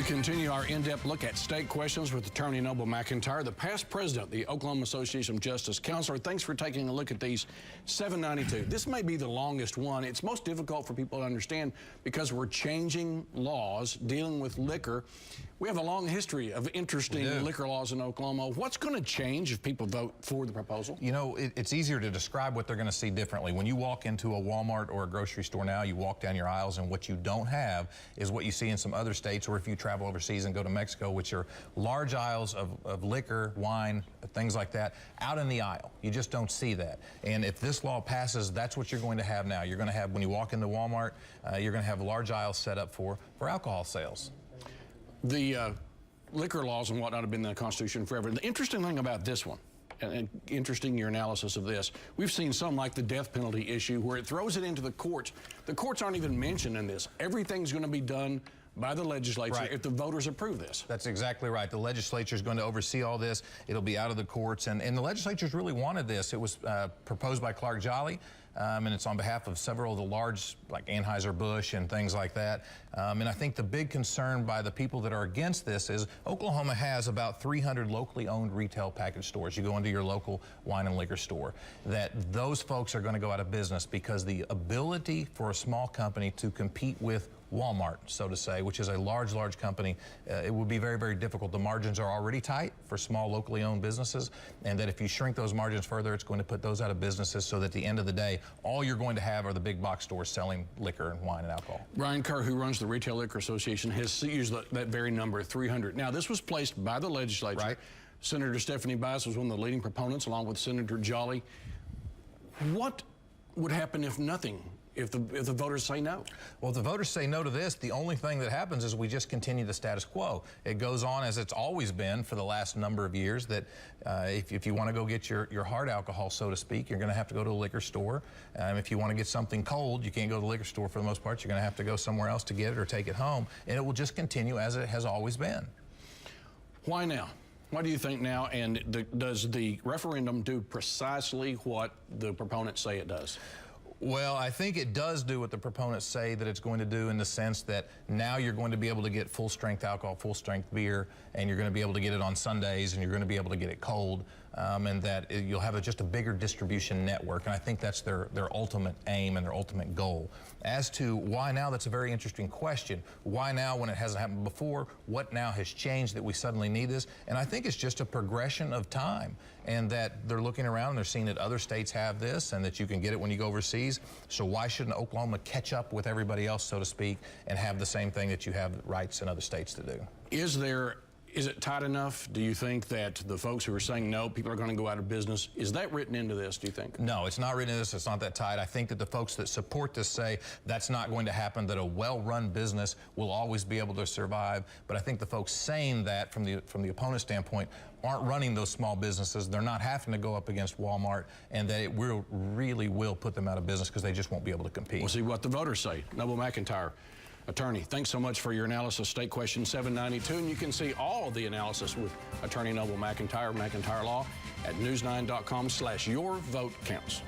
continue our in-depth look at state questions with Attorney Noble McIntyre, the past president of the Oklahoma Association of Justice. Counselor, thanks for taking a look at these 792. This may be the longest one. It's most difficult for people to understand because we're changing laws dealing with liquor. We have a long history of interesting liquor laws in Oklahoma. What's going to change if people vote for the proposal? You know, it's easier to describe what they're going to see differently. When you walk into a Walmart or a grocery store now, you walk down your aisles, and what you don't have is what you see in some other states, or if you travel overseas and go to Mexico, which are large aisles of liquor, wine, things like that, out in the aisle. You just don't see that. And if this law passes, that's what you're going to have now. You're going to have, when you walk into Walmart, you're going to have large aisles set up for alcohol sales. The liquor laws and whatnot have been in the Constitution forever. The interesting thing about this one, and interesting your analysis of this, we've seen some like the death penalty issue where it throws it into the courts. The courts aren't even mentioned in this. Everything's going to be done by the legislature if the voters approve this. That's exactly right. The legislature is going to oversee all this. It'll be out of the courts, and the legislatures really wanted this. It was proposed by Clark Jolly, and it's on behalf of several of the large, like Anheuser-Busch and things like that. And I think the big concern by the people that are against this is Oklahoma has about 300 locally owned retail package stores. You go into your local wine and liquor store, that those folks are going to go out of business because the ability for a small company to compete with Walmart, so to say, which is a large company, it would be very, very difficult. The margins are already tight for small locally owned businesses, and that if you shrink those margins further, it's going to put those out of businesses, so that at the end of the day, all you're going to have are the big box stores selling liquor and wine and alcohol. Brian Kerr, who runs the Retail Liquor Association, has used that very number, 300. Now, this was placed by the legislature. Right. Senator Stephanie Bias was one of the leading proponents, along with Senator Jolly. What would happen if nothing? If the voters say no? Well, if the voters say no to this, the only thing that happens is we just continue the status quo. It goes on as it's always been for the last number of years, that if you want to go get your hard alcohol, so to speak, you're going to have to go to a liquor store. If you want to get something cold, you can't go to the liquor store for the most part. You're going to have to go somewhere else to get it or take it home, and it will just continue as it has always been. Why now? Why do you think now, and does the referendum do precisely what the proponents say it does? Well, I think it does do what the proponents say that it's going to do, in the sense that now you're going to be able to get full-strength alcohol, full-strength beer, and you're going to be able to get it on Sundays, and you're going to be able to get it cold, and that you'll have just a bigger distribution network. And I think that's their ultimate aim and their ultimate goal. As to why now, that's a very interesting question. Why now when it hasn't happened before? What now has changed that we suddenly need this? And I think it's just a progression of time, and that they're looking around and they're seeing that other states have this, and that you can get it when you go overseas. So why shouldn't Oklahoma catch up with everybody else, so to speak, and have the same thing that you have rights in other states to do? Is it tight enough, do you think, that the folks who are saying no, people are going to go out of business, is that written into this, do you think? No, it's not written into this. It's not that tight. I think that the folks that support this say that's not going to happen, that a well-run business will always be able to survive. But I think the folks saying that from the opponent standpoint aren't running those small businesses. They're not having to go up against Walmart, and that it really will put them out of business because they just won't be able to compete. We'll see what the voters say. Noble McIntyre, attorney, thanks so much for your analysis. State question 792, and you can see all of the analysis with Attorney Noble McIntyre, McIntyre Law, at news9.com/yourvotecounts.